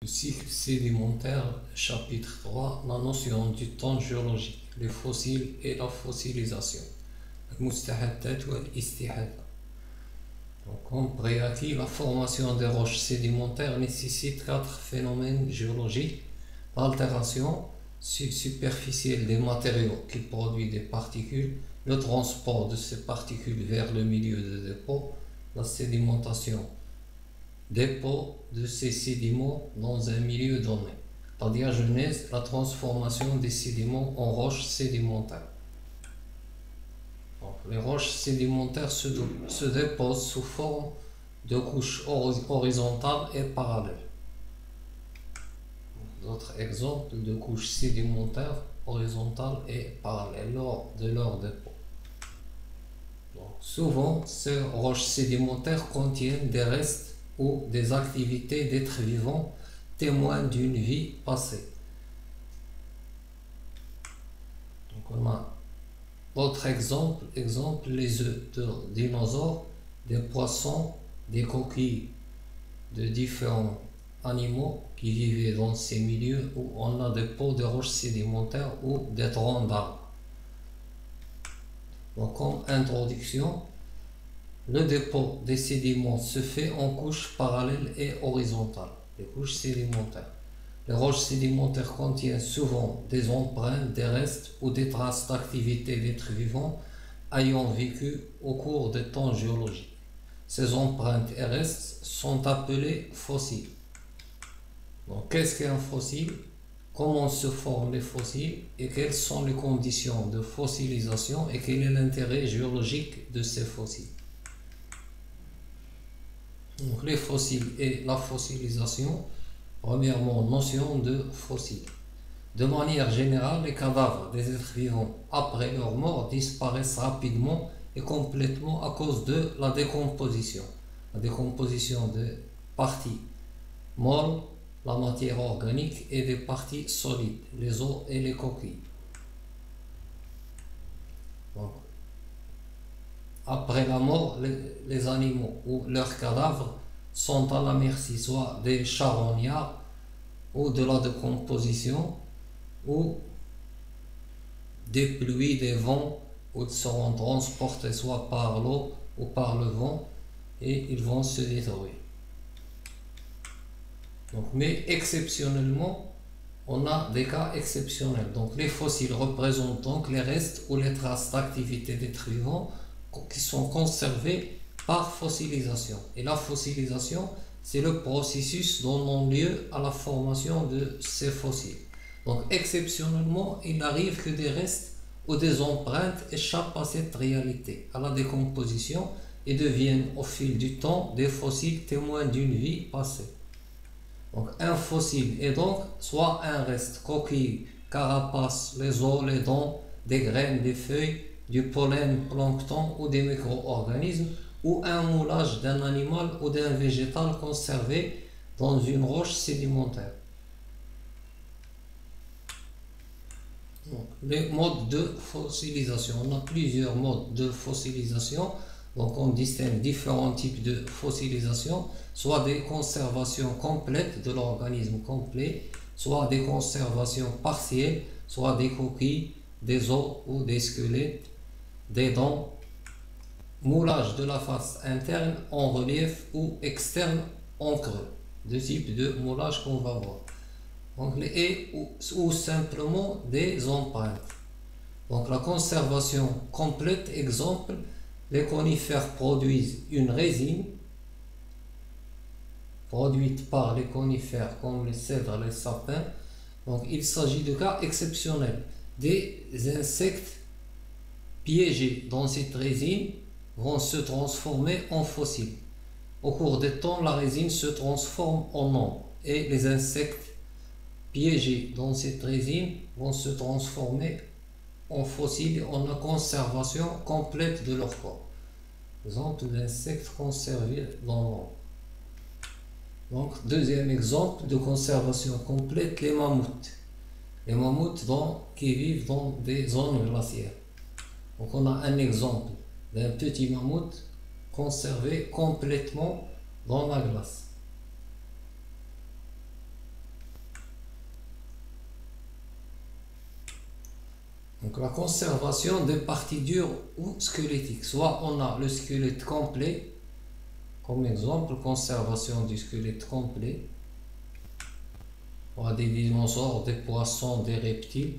Le cycle sédimentaire, chapitre 3, la notion du temps géologique, les fossiles et la fossilisation. المستحدثات والاستحاضة. Donc, comme préacquis, la formation des roches sédimentaires nécessite 4 phénomènes géologiques: l'altération superficielle des matériaux qui produisent des particules, le transport de ces particules vers le milieu de dépôt, la sédimentation, dépôt de ces sédiments dans un milieu donné, la diagenèse, la transformation des sédiments en roches sédimentaires. Donc, les roches sédimentaires se déposent sous forme de couches horizontales et parallèles. D'autres exemples de couches sédimentaires horizontales et parallèles lors de leur dépôt. Donc, souvent, ces roches sédimentaires contiennent des restes ou des activités d'êtres vivants témoins d'une vie passée. Donc, on a d'autres exemples, les œufs de dinosaures, des poissons, des coquilles de différents animaux qui vivaient dans ces milieux où on a des pots de roches sédimentaires ou des troncs d'arbres. Donc, comme introduction, le dépôt des sédiments se fait en couches parallèles et horizontales, les couches sédimentaires. Les roches sédimentaires contiennent souvent des empreintes, des restes ou des traces d'activité d'êtres vivants ayant vécu au cours des temps géologiques. Ces empreintes et restes sont appelés fossiles. Donc, qu'est-ce qu'un fossile? Comment se forment les fossiles et quelles sont les conditions de fossilisation et quel est l'intérêt géologique de ces fossiles? Donc, les fossiles et la fossilisation. Premièrement, notion de fossile. De manière générale, les cadavres des êtres vivants après leur mort disparaissent rapidement et complètement à cause de la décomposition. La décomposition des parties molles, la matière organique, et des parties solides, les os et les coquilles. Donc, après la mort, les animaux ou leurs cadavres sont à la merci soit des charognards ou de la décomposition ou des pluies, des vents, où ils seront transportés soit par l'eau ou par le vent et ils vont se détruire. Donc, mais exceptionnellement, on a des cas exceptionnels. Donc, les fossiles représentent donc les restes ou les traces d'activité d'êtres vivants qui sont conservés par fossilisation. Et la fossilisation, c'est le processus donnant lieu à la formation de ces fossiles. Donc, exceptionnellement, il arrive que des restes ou des empreintes échappent à cette réalité, à la décomposition, et deviennent au fil du temps des fossiles témoins d'une vie passée. Donc, un fossile est donc soit un reste, coquille, carapace, les os, les dents, des graines, des feuilles, du pollen, plancton ou des micro-organismes, ou un moulage d'un animal ou d'un végétal conservé dans une roche sédimentaire. Donc, les modes de fossilisation. On a plusieurs modes de fossilisation. Donc, on distingue différents types de fossilisation, soit des conservations complètes de l'organisme complet, soit des conservations partielles, soit des coquilles, des os ou des squelettes, des dents, moulage de la face interne en relief ou externe en creux. Deux types de moulage qu'on va voir. Donc, ou simplement des empreintes. Donc, la conservation complète, exemple, les conifères produisent une résine produite par les conifères comme les cèdres, les sapins. Donc, il s'agit de cas exceptionnels. Des insectes piégés dans cette résine vont se transformer en fossiles. Au cours des temps, la résine se transforme en ombre et les insectes piégés dans cette résine vont se transformer en fossiles et en la conservation complète de leur corps. Exemple d'insectes conservés dans l'ombre. Donc, deuxième exemple de conservation complète, les mammouths. Les mammouths qui vivent dans des zones glaciaires. Donc, on a un exemple d'un petit mammouth conservé complètement dans la glace. Donc la conservation des parties dures ou squelettiques. Soit on a le squelette complet, comme exemple, conservation du squelette complet. On a des dinosaures, des poissons, des reptiles.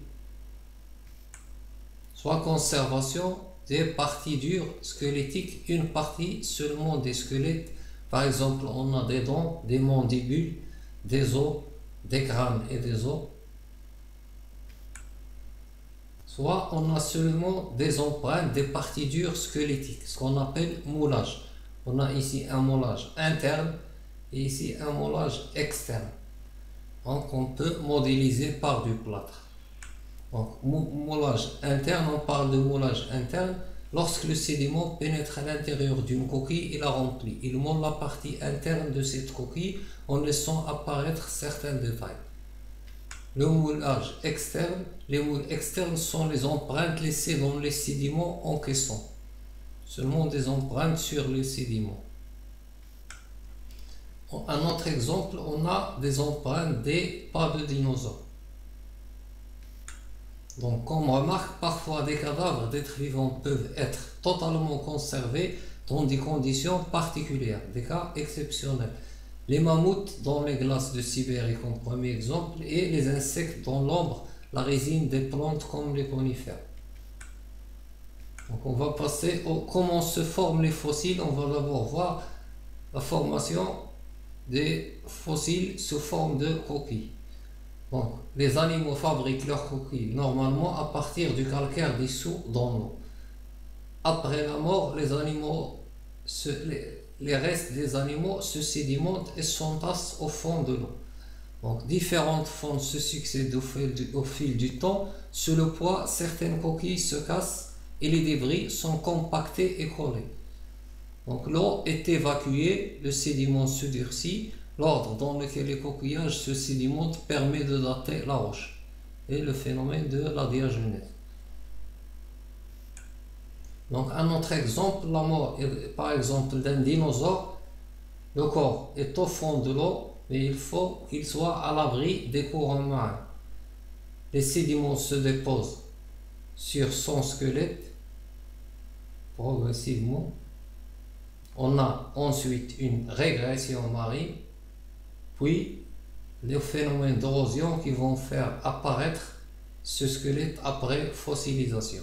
Soit conservation des parties dures squelettiques, une partie seulement des squelettes. Par exemple, on a des dents, des mandibules, des os, des crânes et des os. Soit on a seulement des empreintes des parties dures squelettiques, ce qu'on appelle moulage. On a ici un moulage interne et ici un moulage externe. Donc on peut modéliser par du plâtre. Donc moulage interne, on parle de moulage interne lorsque le sédiment pénètre à l'intérieur d'une coquille et la remplit. Il moule la partie interne de cette coquille en laissant apparaître certains détails. Le moulage externe, les moules externes sont les empreintes laissées dans les sédiments encaissants. Seulement des empreintes sur les sédiments. Un autre exemple, on a des empreintes des pas de dinosaures. Donc, comme remarque, parfois des cadavres d'êtres vivants peuvent être totalement conservés dans des conditions particulières, des cas exceptionnels. Les mammouths dans les glaces de Sibérie comme premier exemple, et les insectes dans l'ombre, la résine des plantes comme les conifères. Donc on va passer au comment se forment les fossiles. On va d'abord voir la formation des fossiles sous forme de coquilles. Donc les animaux fabriquent leurs coquilles normalement à partir du calcaire dissous dans l'eau. Après la mort, les restes des animaux se sédimentent et s'entassent au fond de l'eau. Donc différentes fonds se succèdent au fil du temps. Sous le poids, certaines coquilles se cassent et les débris sont compactés et collés. Donc l'eau est évacuée, le sédiment se durcit. L'ordre dans lequel les coquillages se sédimentent permet de dater la roche et le phénomène de la diagenèse. Donc un autre exemple, la mort par exemple d'un dinosaure. Le corps est au fond de l'eau, mais il faut qu'il soit à l'abri des courants marins. Les sédiments se déposent sur son squelette progressivement. On a ensuite une régression marine, puis les phénomènes d'érosion qui vont faire apparaître ce squelette après fossilisation.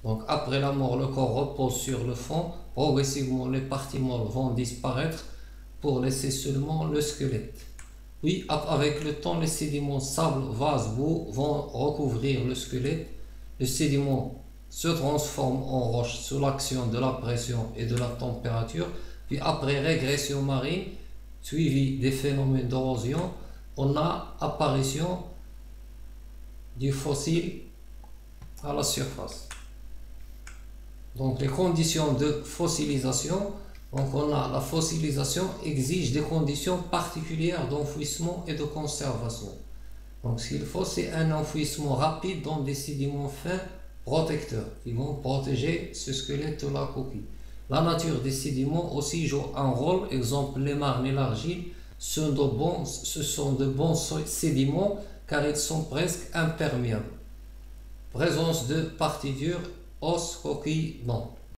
Donc après la mort, le corps repose sur le fond. Progressivement, les parties molles vont disparaître pour laisser seulement le squelette. Puis avec le temps, les sédiments sable, vase, boue vont recouvrir le squelette. Le sédiment se transforme en roche sous l'action de la pression et de la température. Puis après régression marine, suivi des phénomènes d'érosion, on a apparition du fossile à la surface. Donc les conditions de fossilisation, donc on a la fossilisation exige des conditions particulières d'enfouissement et de conservation. Donc ce qu'il faut, c'est un enfouissement rapide dans des sédiments fins protecteurs qui vont protéger ce squelette de la coquille. La nature des sédiments aussi joue un rôle. Exemple, les marnes et l'argile, ce sont de bons sédiments car ils sont presque imperméables. Présence de parties dures, os, coquilles, dents.